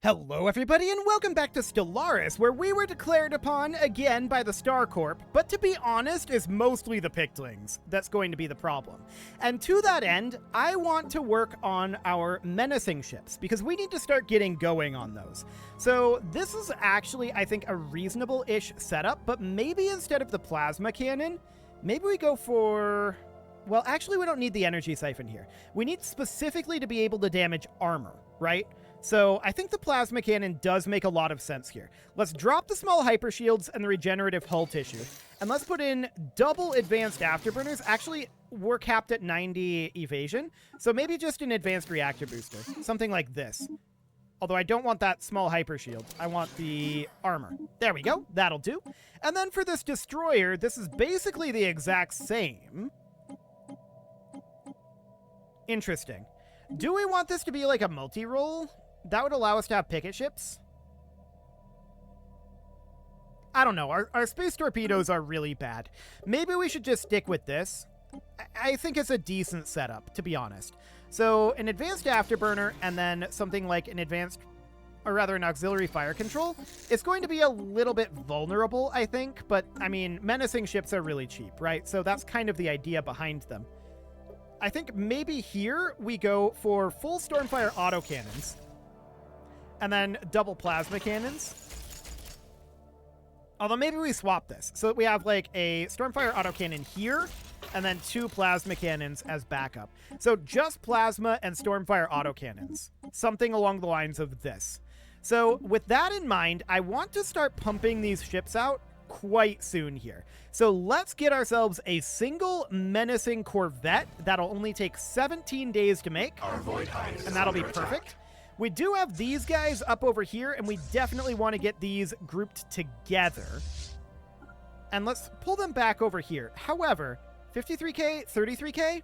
Hello everybody and welcome back to Stellaris, where we were declared upon again by the Star Corp, but to be honest, is mostly the Pictlings that's going to be the problem. And to that end, I want to work on our menacing ships, because we need to start getting going on those. So this is actually, I think, a reasonable-ish setup, but maybe instead of the plasma cannon, maybe we go for... Well, actually, we don't need the energy siphon here. We need specifically to be able to damage armor, right? So I think the plasma cannon does make a lot of sense here. Let's drop the small hyper shields and the regenerative hull tissue. And let's put in double advanced afterburners. Actually, we're capped at 90 evasion. So maybe just an advanced reactor booster. Something like this. Although I don't want that small hyper shield. I want the armor. There we go. That'll do. And then for this destroyer, this is basically the exact same. Interesting. Do we want this to be like a multi-role? That would allow us to have picket ships? I don't know. Our space torpedoes are really bad. Maybe we should just stick with this. I think it's a decent setup, to be honest. So an advanced afterburner and then something like an advanced, or rather an auxiliary fire control. It's going to be a little bit vulnerable, I think. But, I mean, menacing ships are really cheap, right? So that's kind of the idea behind them. I think maybe here we go for full Stormfire autocannons. And then double plasma cannons. Although maybe we swap this. So that we have like a Stormfire autocannon here. And then 2 plasma cannons as backup. So just plasma and Stormfire autocannons. Something along the lines of this. So with that in mind, I want to start pumping these ships out quite soon here. So let's get ourselves a single menacing corvette that'll only take 17 days to make. Our void hive is and that'll be under attack. perfect. We do have these guys up over here, and we definitely want to get these grouped together. And let's pull them back over here. However, 53k, 33k?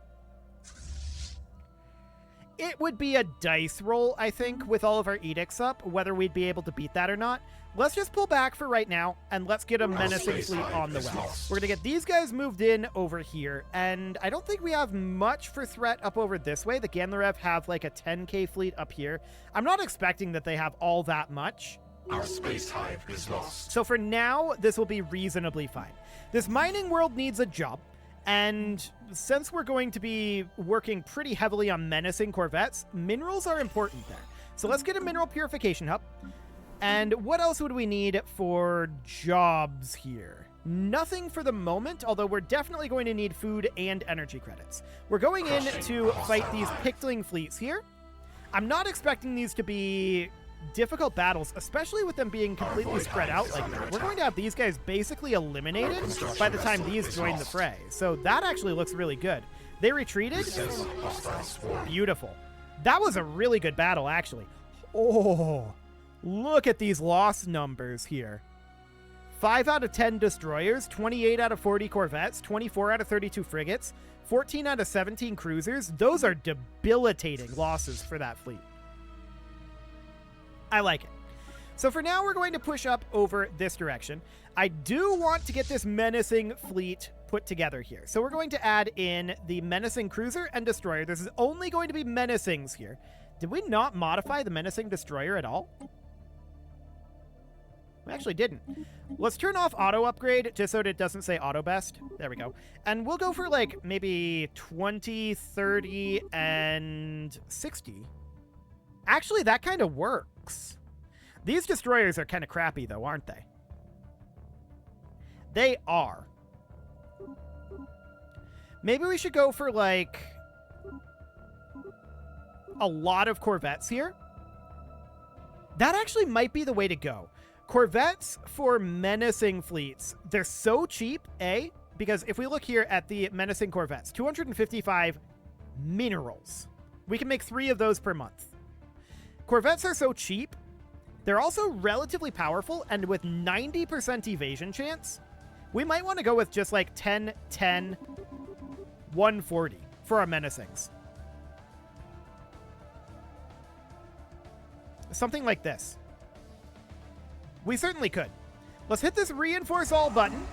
It would be a dice roll, I think, with all of our edicts up, whether we'd be able to beat that or not. Let's just pull back for right now, and let's get a menacing fleet on the way. We're going to get these guys moved in over here, and I don't think we have much for threat up over this way. The Ganlarev have like a 10k fleet up here. I'm not expecting that they have all that much. Our space hive is lost. So for now, this will be reasonably fine. This mining world needs a job, and since we're going to be working pretty heavily on menacing corvettes, minerals are important there. So let's get a mineral purification hub. And what else would we need for jobs here? Nothing for the moment, although we're definitely going to need food and energy credits. We're going in to fight these Pictling fleets here. I'm not expecting these to be difficult battles, especially with them being completely spread out like that. We're going to have these guys basically eliminated by the time these join the fray. So that actually looks really good. They retreated. Beautiful. That was a really good battle, actually. Oh, look at these loss numbers here. 5 out of 10 destroyers, 28 out of 40 corvettes, 24 out of 32 frigates, 14 out of 17 cruisers. Those are debilitating losses for that fleet. I like it. So for now, we're going to push up over this direction. I do want to get this menacing fleet put together here. So we're going to add in the menacing cruiser and destroyer. This is only going to be menacings here. Did we not modify the menacing destroyer at all? We actually didn't. Let's turn off auto upgrade just so that it doesn't say auto best. There we go. And we'll go for like maybe 20, 30, and 60. Actually, that kind of works. These destroyers are kind of crappy though, aren't they? They are. Maybe we should go for like a lot of corvettes here. That actually might be the way to go. Corvettes for menacing fleets. They're so cheap, A, because if we look here at the menacing corvettes, 255 minerals. We can make 3 of those per month. Corvettes are so cheap. They're also relatively powerful, and with 90% evasion chance, we might want to go with just like 10, 10, 140 for our menacings. Something like this. We certainly could. Let's hit this reinforce all button.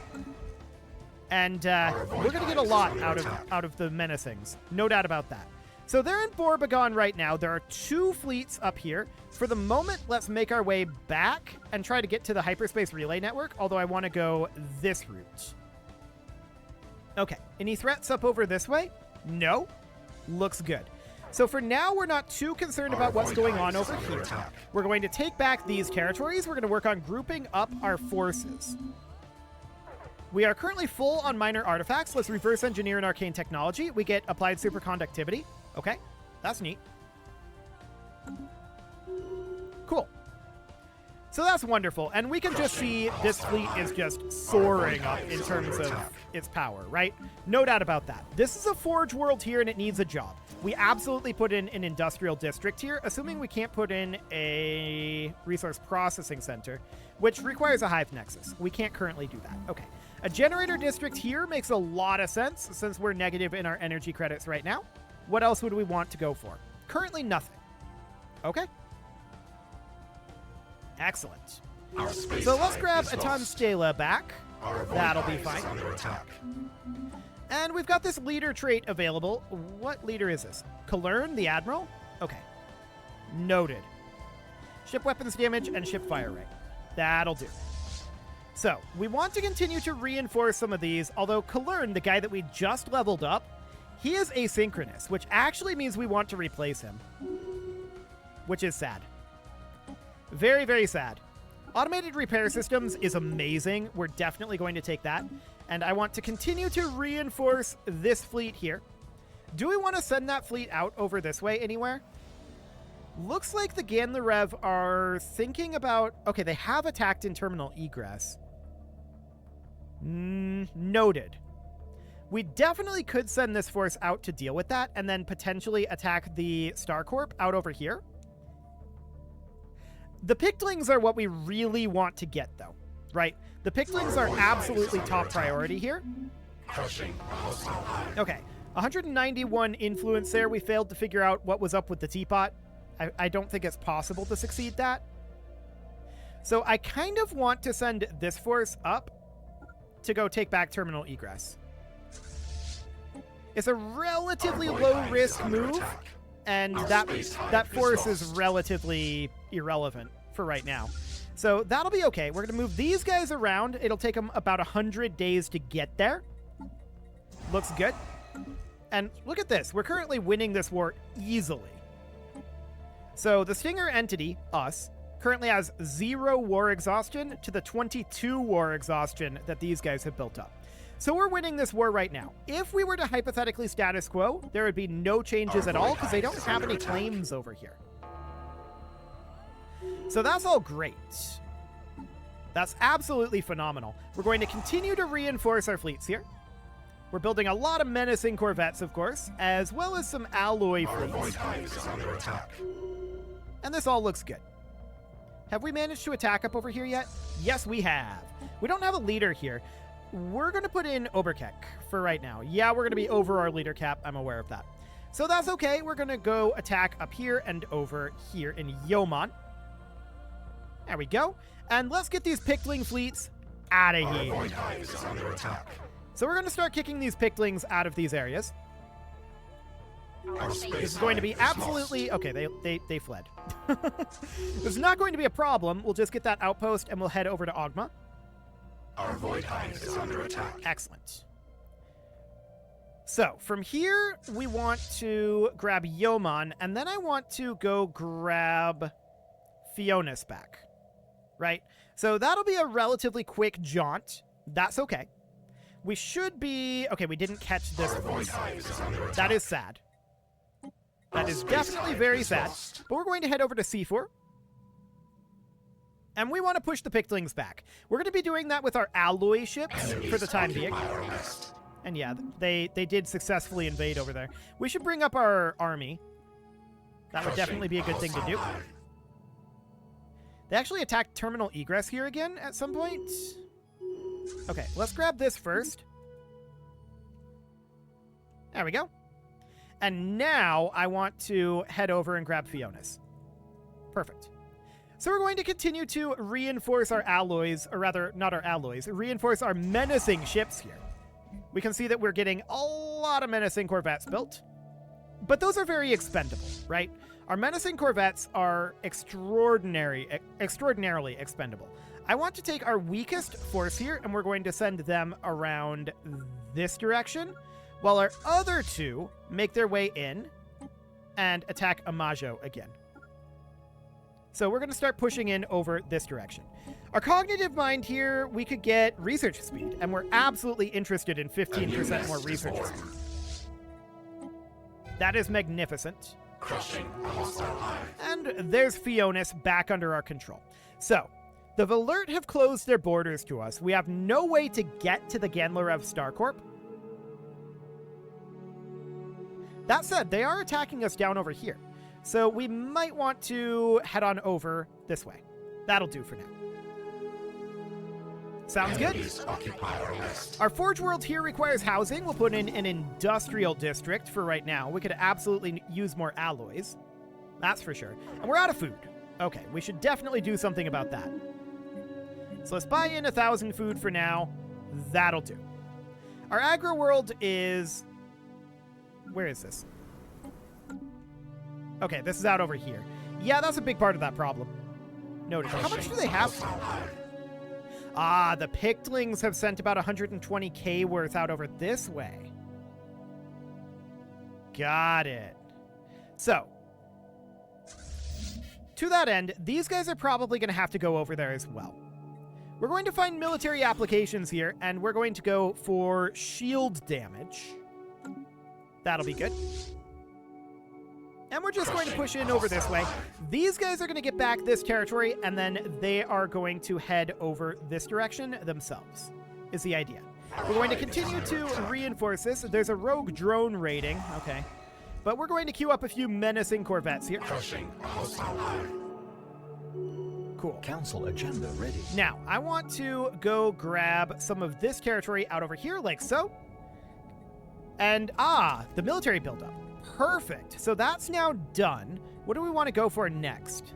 And we're going to get a lot out of the menacings. No doubt about that. So they're in Borbagon right now. There are 2 fleets up here. For the moment, let's make our way back and try to get to the hyperspace relay network, although I want to go this route. Okay, any threats up over this way? No. Looks good. So for now, we're not too concerned about what's going on over here. We're going to take back these territories. We're going to work on grouping up our forces. We are currently full on minor artifacts. Let's reverse engineer an arcane technology. We get applied superconductivity. Okay, that's neat. Cool. So that's wonderful. And we can just see this fleet is just soaring up in terms of its power, right? No doubt about that. This is a forge world here, and it needs a job. We absolutely put in an industrial district here, assuming we can't put in a resource processing center, which requires a hive nexus. We can't currently do that. Okay. A generator district here makes a lot of sense since we're negative in our energy credits right now. What else would we want to go for? Currently nothing. Okay. Excellent. So let's grab a ton Stela back. That'll be fine. And we've got this leader trait available. What leader is this? Kalern, the Admiral? Okay. Noted. Ship weapons damage and ship fire rate. That'll do. So, we want to continue to reinforce some of these, although Kalern, the guy that we just leveled up, he is asynchronous, which actually means we want to replace him. Which is sad. Very, very sad. Automated repair systems is amazing. We're definitely going to take that. And I want to continue to reinforce this fleet here. Do we want to send that fleet out over this way anywhere? Looks like the Ganlarev are thinking about... Okay, they have attacked in terminal egress. Noted. We definitely could send this force out to deal with that and then potentially attack the StarCorp out over here. The Pictlings are what we really want to get, though, right? The Pictlings are absolutely top priority here. Okay, 191 influence there. We failed to figure out what was up with the teapot. I don't think it's possible to succeed that. So I kind of want to send this force up to go take back terminal egress. It's a relatively low-risk move, and that force is relatively irrelevant for right now. So that'll be okay. We're going to move these guys around. It'll take them about 100 days to get there. Looks good. And look at this. We're currently winning this war easily. So the Stinger entity, us, currently has 0 war exhaustion to the 22 war exhaustion that these guys have built up. So we're winning this war right now. If we were to hypothetically status quo, there would be no changes at all because they don't have any claims over here. So that's all great. That's absolutely phenomenal. We're going to continue to reinforce our fleets here. We're building a lot of menacing corvettes, of course, as well as some alloy fleets. And this all looks good. Have we managed to attack up over here yet? Yes, we have. We don't have a leader here. We're going to put in Oberkeck for right now. Yeah, we're going to be over our leader cap. I'm aware of that. So that's okay. We're going to go attack up here and over here in Yeoman. There we go. And let's get these Pictling fleets out of here. So we're going to start kicking these Pictlings out of these areas. This is going to be absolutely... Okay, they fled. This is not going to be a problem. We'll just get that outpost and we'll head over to Ogma. Our void hive is under attack. Excellent. So, from here, we want to grab Yeoman, and then I want to go grab Fionis back. Right? So that'll be a relatively quick jaunt. That's okay. We should be... Okay, we didn't catch this one. That is sad. That is definitely very sad. But we're going to head over to C4. And we want to push the Pictlings back. We're going to be doing that with our alloy ships for the time being. And yeah, they did successfully invade over there. We should bring up our army. That would definitely be a good thing to do. They actually attacked terminal egress here again at some point. Okay, let's grab this first. There we go. And now I want to head over and grab Fionis. Perfect. So we're going to continue to reinforce our alloys, or rather, not our alloys, reinforce our menacing ships here. We can see that we're getting a lot of menacing corvettes built. But those are very expendable, right? Our menacing corvettes are extraordinarily expendable. I want to take our weakest force here, and we're going to send them around this direction, while our other two make their way in and attack Amajo again. So we're going to start pushing in over this direction. Our cognitive mind here, we could get research speed, and we're absolutely interested in 15% more research speed. That is magnificent. Crushing a hostile hive. And there's Fionis back under our control. So, the Valert have closed their borders to us. We have no way to get to the Ganlarev Starcorp. That said, they are attacking us down over here. So we might want to head on over this way. That'll do for now. Sounds good. Occupy our west. Our Forge World here requires housing. We'll put in an industrial district for right now. We could absolutely use more alloys. That's for sure. And we're out of food. Okay, we should definitely do something about that. So let's buy in 1,000 food for now. That'll do. Our agro world is... Where is this? Okay, this is out over here. Yeah, that's a big part of that problem. Noted. How much do they have? Ah, the Pictlings have sent about 120k worth out over this way. Got it. So, to that end, these guys are probably going to have to go over there as well. We're going to find military applications here, and we're going to go for shield damage. That'll be good. And we're just going to push in over this way. These guys are going to get back this territory, and then they are going to head over this direction themselves, is the idea. We're going to continue to reinforce this. There's a rogue drone raiding. Okay. But we're going to queue up a few menacing corvettes here. Crushing a hostile hive. Cool. Council agenda ready. Now, I want to go grab some of this territory out over here, like so. And, the military buildup. Perfect. So that's now done. What do we want to go for next?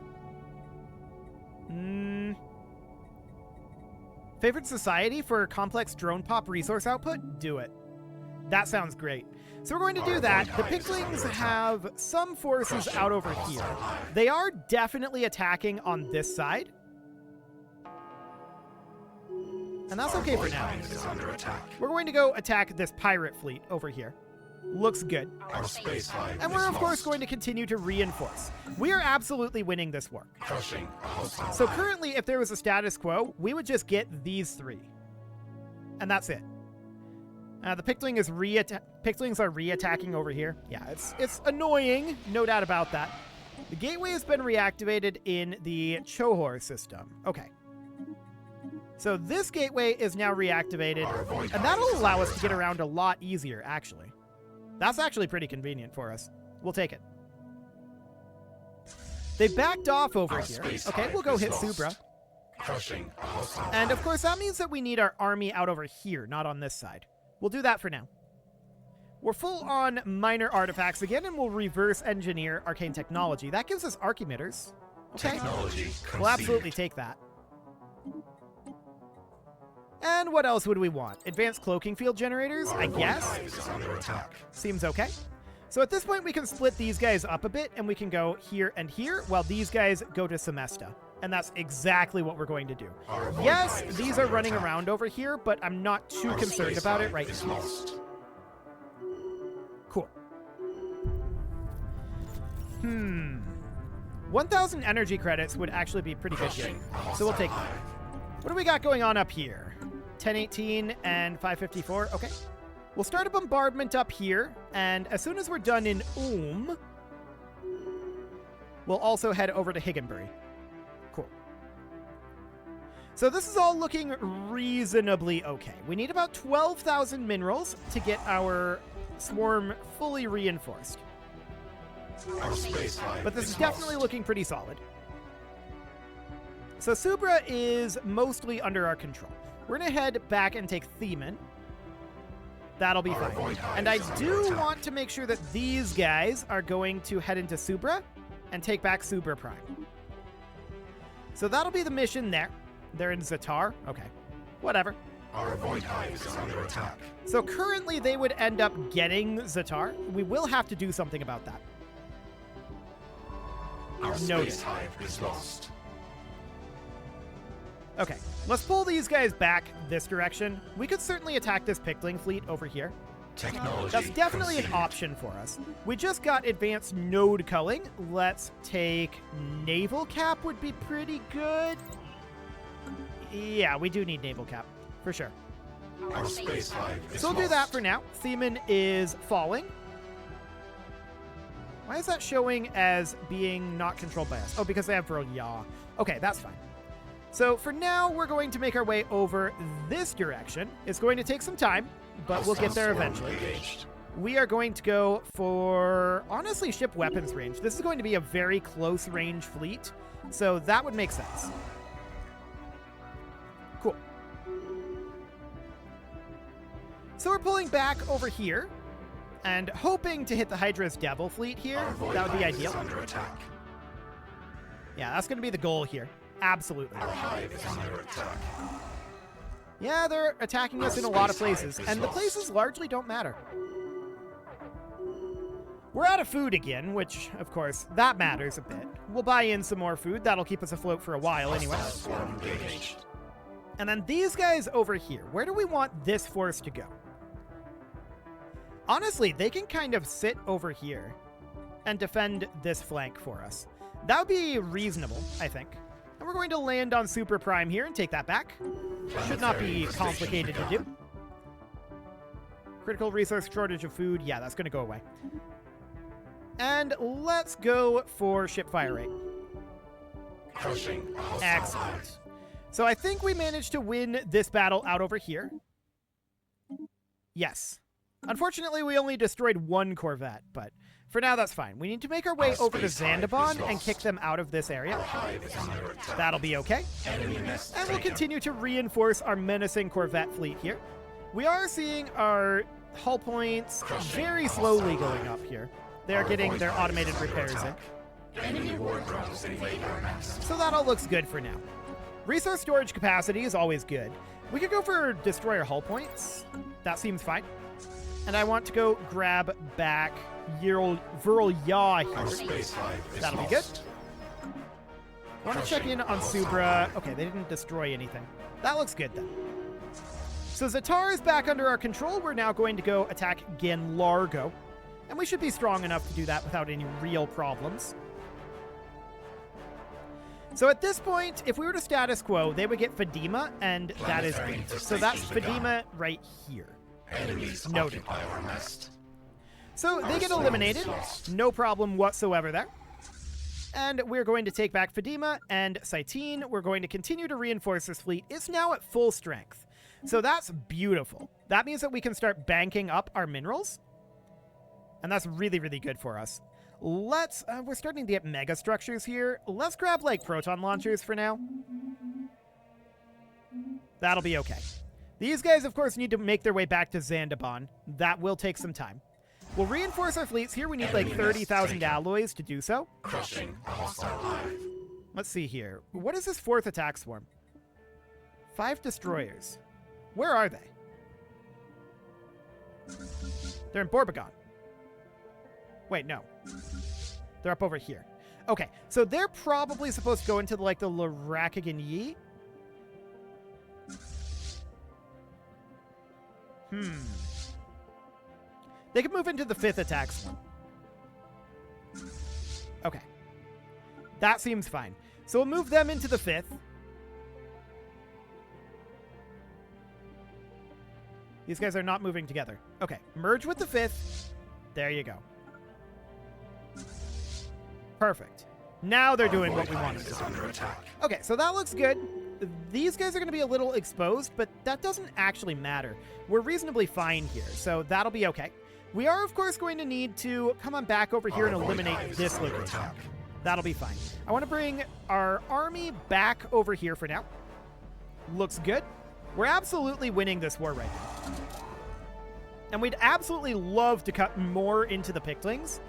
Favored society for complex drone pop resource output? Do it. That sounds great. So we're going to do that. The Pictlings have some forces out over here. They are definitely attacking on this side. And that's okay for now. We're going to go attack this pirate fleet over here. Looks good. Our space hive. And we're, of course, going to continue to reinforce. We are absolutely winning this war. Crushing a hostile So hive. currently, if there was a status quo, we would just get these three. And that's it. The Pictlings are re-attacking over here. Yeah, it's annoying, no doubt about that. The gateway has been reactivated in the Chohor system. Okay. So this gateway is now reactivated, and that'll allow us to get around a lot easier, actually. That's actually pretty convenient for us. We'll take it. They backed off over here. Okay, we'll go hit Subra. Crushing a hostile And of course, that means that we need our army out over here, not on this side. We'll do that for now. We're full on minor artifacts again, and we'll reverse engineer arcane technology. That gives us arc emitters. Okay. technology. We'll absolutely take that. And what else would we want? Advanced cloaking field generators, I guess? Hive is under attack. Seems okay. So at this point, we can split these guys up a bit, and we can go here and here, while these guys go to Semesta. And that's exactly what we're going to do. Yes, these are running around over here, but I'm not too concerned about it right now. Cool. 1,000 energy credits would actually be pretty good here. So we'll take that. What do we got going on up here? 1018 and 554. Okay. We'll start a bombardment up here, and as soon as we're done in we'll also head over to Higginbury. Cool. So this is all looking reasonably okay. We need about 12,000 minerals to get our swarm fully reinforced. Our space hive But this is is definitely lost. looking pretty solid. So Subra is mostly under our control. We're going to head back and take Themen. That'll be fine. And I do want to make sure that these guys are going to head into Subra and take back Subra Prime. So that'll be the mission there. They're in Zatar. Okay. Whatever. Our void hive is under attack. So currently they would end up getting Zatar. We will have to do something about that. Our Noted. space hive is lost. Okay, let's pull these guys back this direction. We could certainly attack this Pickling fleet over here. Technology That's definitely an conceded. option for us. We just got advanced node culling. Let's take naval cap would be pretty good. Yeah, we do need naval cap, for sure. Our space hive is So we'll do lost. that for now. Themen is falling. Why is that showing as being not controlled by us? Oh, because they have Vril Yaw. Okay, that's fine. So for now, we're going to make our way over this direction. It's going to take some time, but we'll get there Hostile eventually. swarm engaged. We are going to go for, honestly, ship weapons range. This is going to be a very close range fleet, so that would make sense. Cool. So we're pulling back over here and hoping to hit the Hydra's Devil fleet here. Our void That would be hive ideal. is under attack. Yeah, that's going to be the goal here. Absolutely. Our hive is under attack. Yeah, they're attacking us in a lot of places, and the places largely don't matter. We're out of food again, which, of course, that matters a bit. We'll buy in some more food. That'll keep us afloat for a while anyway. Hostile swarm engaged. And then these guys over here, where do we want this force to go? Honestly, they can kind of sit over here and defend this flank for us. That would be reasonable, I think. And we're going to land on Super Prime here and take that back. Should not be complicated to do. Critical resource shortage of food. Yeah, that's going to go away. And let's go for ship fire rate. Crushing a hostile Excellent. hive. So I think we managed to win this battle out over here. Yes. Unfortunately, we only destroyed one Corvette, but for now that's fine. We need to make our way Our over to space hive is Zandabon and lost. kick them out of this area. Our hive is under attack. That'll be okay. Enemy nest And we'll taken. continue to reinforce our menacing Corvette fleet here. We are seeing our hull points very slowly going up here. They're getting their automated repairs in. Enemy wardrobes invade our nest. So that all looks good for now. Resource storage capacity is always good. We could go for destroyer hull points. That seems fine. And I want to go grab back Vril Yaw Our here. space hive is That'll be lost. good. I want to check in on Subra. Okay, they didn't destroy anything. That looks good then. So Zatar is back under our control. We're now going to go attack Largo. And we should be strong enough to do that without any real problems. So at this point, if we were to status quo, they would get Fadima, and that is Planetary great. So that's infestation Fadima right here. Enemies Noted. occupy our nest. So they Our get swarm eliminated. is lost. No problem whatsoever there. And we're going to take back Fadima and Saitine. We're going to continue to reinforce this fleet. It's now at full strength. So that's beautiful. That means that we can start banking up our minerals. And that's really, really good for us. Let's, we're starting to get mega structures here. Let's grab like proton launchers for now. That'll be okay. These guys, of course, need to make their way back to Zandabon. That will take some time. We'll reinforce our fleets here. We need like 30,000 alloys to do so. Crushing a hostile hive. Let's see here. What is this fourth attack swarm? 5 destroyers. Where are they? They're in Borbagon. Wait, no. They're up over here. Okay, so they're probably supposed to go into like the Larakigan Yi. They can move into the 5th attack swarm. Okay. That seems fine. So we'll move them into the 5th. These guys are not moving together. Okay, merge with the 5th. There you go. Perfect. Now they're doing what we Void wanted hive to is do. under attack. Okay, so that looks good. These guys are going to be a little exposed, but that doesn't actually matter. We're reasonably fine here, so that'll be okay. We are, of course, going to need to come on back over here Our and void eliminate hive is this under location. attack. That'll be fine. I want to bring our army back over here for now. Looks good. We're absolutely winning this war right now. And we'd absolutely love to cut more into the Pictlings.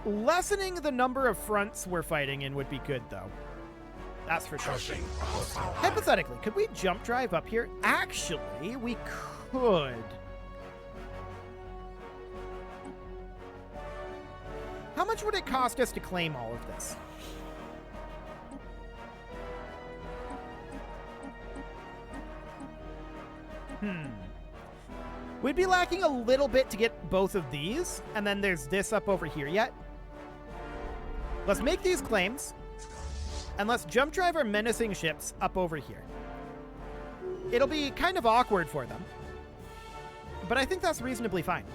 Lessening the number of fronts we're fighting in would be good, though. That's for sure. Crushing a hostile hive. Hypothetically, could we jump drive up here? Actually, we could. How much would it cost us to claim all of this? We'd be lacking a little bit to get both of these, and then there's this up over here yet. Let's make these claims, and let's jump drive our menacing ships up over here. It'll be kind of awkward for them, but I think that's reasonably fine.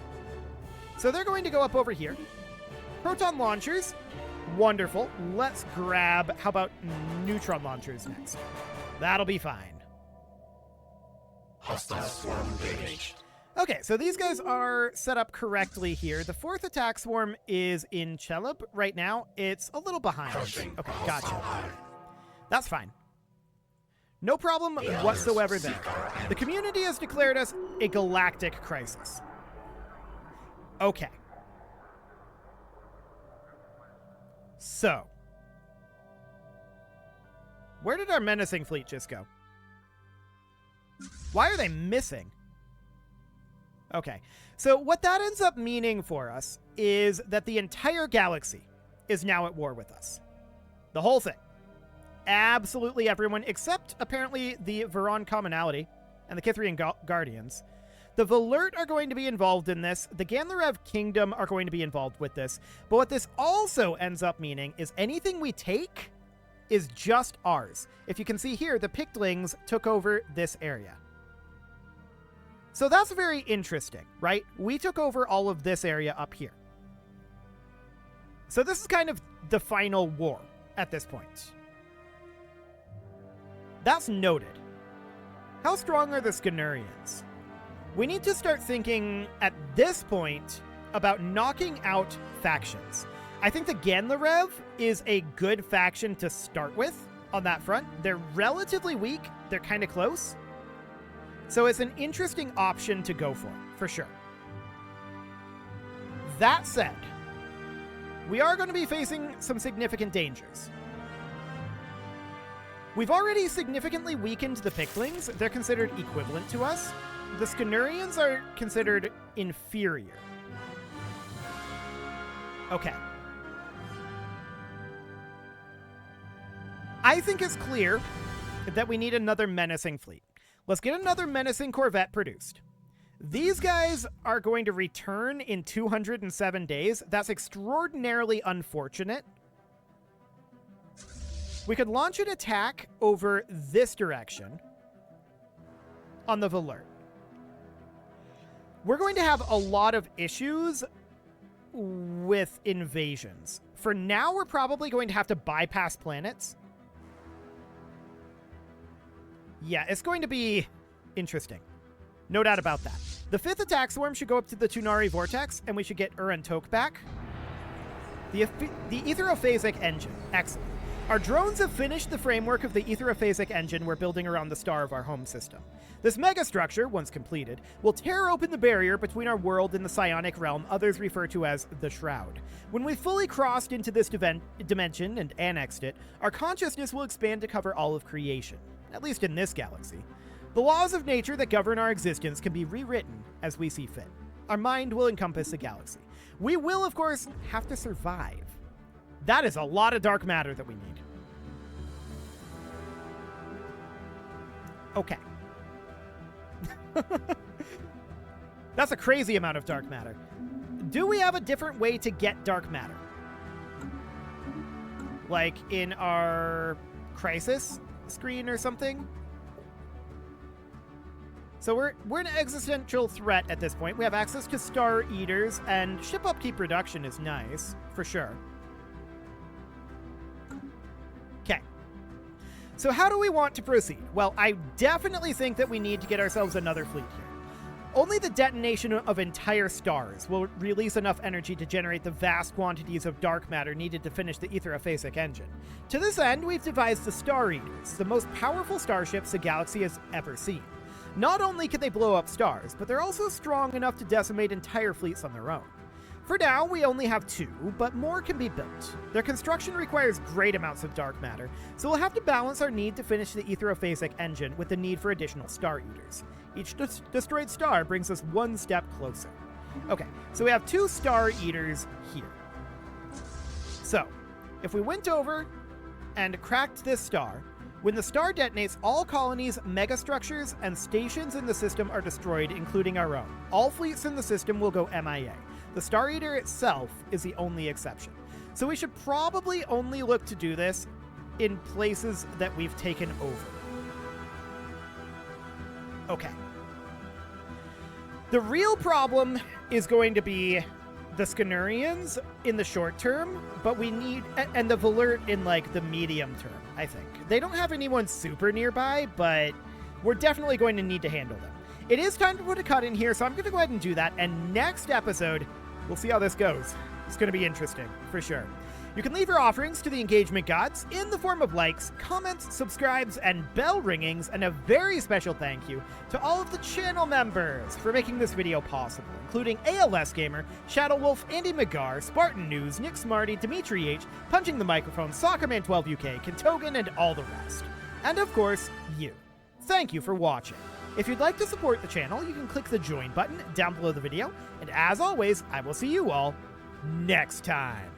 So they're going to go up over here. Proton launchers, wonderful. Let's grab, how about neutron launchers next? That'll be fine. Hostile swarm engaged. Okay, so these guys are set up correctly here. The 4th attack swarm is in Chelub right now. It's a little behind. Crushing Okay, a hostile gotcha. hive. That's fine. No problem whatsoever there. The community has declared us a galactic crisis. Okay. So, where did our menacing fleet just go? Why are they missing? Okay, so what that ends up meaning for us is that the entire galaxy is now at war with us. The whole thing. Absolutely everyone, except apparently the Veron Commonality and the Kithrian Guardians. The Valert are going to be involved in this. The Ganlarev Kingdom are going to be involved with this. But what this also ends up meaning is anything we take is just ours. If you can see here, the Pictlings took over this area. So that's very interesting, right? We took over all of this area up here. So this is kind of the final war at this point. That's noted. How strong are the Scanurians? We need to start thinking at this point about knocking out factions. I think the Ganlarev is a good faction to start with on that front. They're relatively weak. They're kind of close. So it's an interesting option to go for sure. That said, we are going to be facing some significant dangers. We've already significantly weakened the Pictlings. They're considered equivalent to us. The Scanurians are considered inferior. Okay. I think it's clear that we need another menacing fleet. Let's get another menacing corvette produced. These guys are going to return in 207 days. That's extraordinarily unfortunate. We could launch an attack over this direction on the Valert. We're going to have a lot of issues with invasions. For now, we're probably going to have to bypass planets. Yeah, it's going to be interesting. No doubt about that. The 5th attack swarm should go up to the Tunari Vortex, and we should get Uran Tok back. The Etherophasic engine. Excellent. Our drones have finished the framework of the Etherophasic engine we're building around the star of our home system. This megastructure, once completed, will tear open the barrier between our world and the psionic realm others refer to as the Shroud. When we've fully crossed into this dimension and annexed it, our consciousness will expand to cover all of creation, at least in this galaxy. The laws of nature that govern our existence can be rewritten as we see fit. Our mind will encompass the galaxy. We will, of course, have to survive. That is a lot of dark matter that we need. Okay. That's a crazy amount of dark matter. Do we have a different way to get dark matter? Like in our crisis screen or something? So we're an existential threat at this point. We have access to Star Eaters, and ship upkeep reduction is nice, for sure. Okay. So how do we want to proceed? Well, I definitely think that we need to get ourselves another fleet here. Only the detonation of entire stars will release enough energy to generate the vast quantities of dark matter needed to finish the Etherophasic engine. To this end, we've devised the Star Eaters, the most powerful starships the galaxy has ever seen. Not only can they blow up stars, but they're also strong enough to decimate entire fleets on their own. For now, we only have 2, but more can be built. Their construction requires great amounts of dark matter, so we'll have to balance our need to finish the Etherophasic engine with the need for additional Star Eaters. Each destroyed star brings us one step closer. Okay, so we have 2 Star Eaters here. So, if we went over and cracked this star, when the star detonates, all colonies, megastructures, and stations in the system are destroyed, including our own. All fleets in the system will go MIA. The Star Eater itself is the only exception. So we should probably only look to do this in places that we've taken over. Okay. The real problem is going to be the Scanurians in the short term, but we need, and the Valert in like the medium term, I think. They don't have anyone super nearby, but we're definitely going to need to handle them. It is time to put a cut in here, so I'm going to go ahead and do that, and next episode, we'll see how this goes. It's going to be interesting, for sure. You can leave your offerings to the engagement gods in the form of likes, comments, subscribes, and bell ringings, and a very special thank you to all of the channel members for making this video possible, including ALS Gamer, Shadow Wolf, Andy McGar, Spartan News, Nick Smarty, Dimitri H, Punching the Microphone, Soccerman12UK, Kentogan, and all the rest. And of course, you. Thank you for watching. If you'd like to support the channel, you can click the join button down below the video, and as always, I will see you all next time.